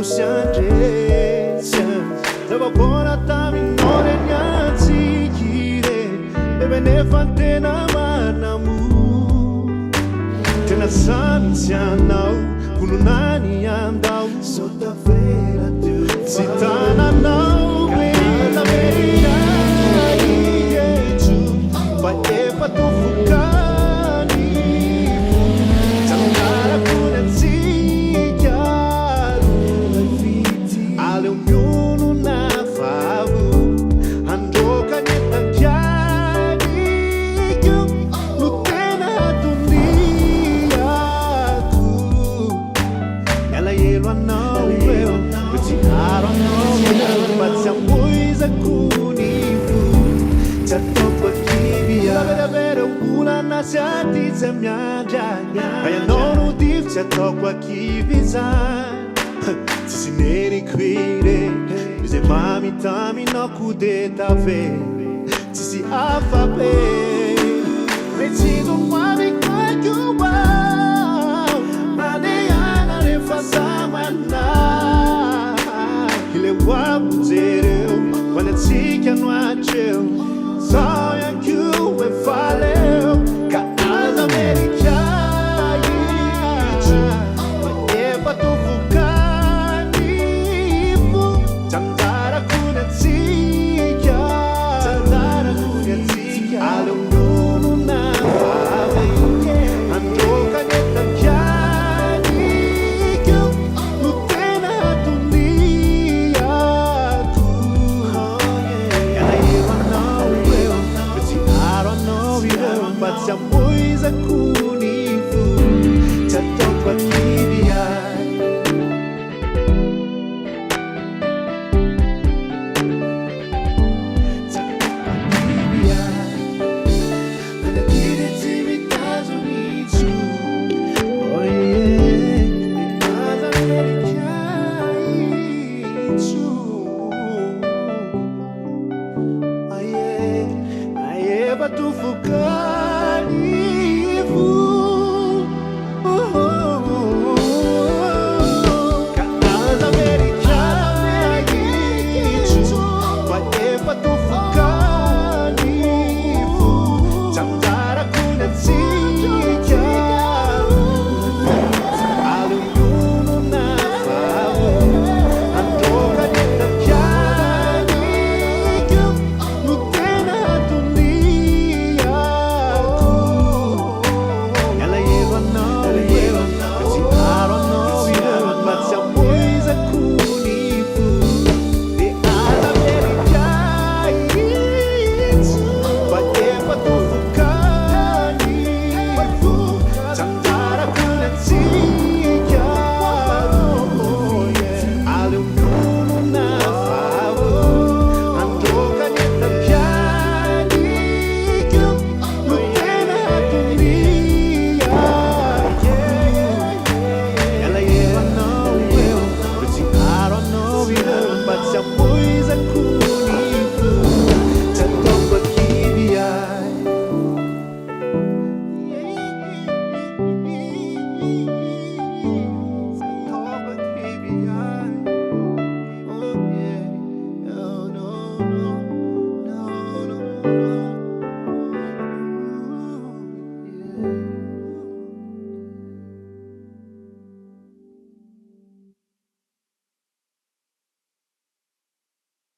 siandresia Zava bona tami nore nyatsikire Bebe nefa tena manamu Tena sami sianau Kununani andau Sotavera tu Sitana nau Bela meria Igeju Vai epa tu fukani Tangara kunanzia Ale ognuno una favu Andoka nyetankiani Lutena dunia tu Ela yelo anau eu Kutinaro anau eu Batsi amoiza kunifu Chatopa kibia Vera vera ugula nasi atiza mianja Kaya nono div chatopa kibizan Neri quire, bize mami tami no kudeta ve, tisi afabe, metido mami kwakuba, maneana le fasamana, ile wabu zereu, wale tika no acheu, sonha que o e faleu, ka as americana, é pra tu fugar. Tu fugar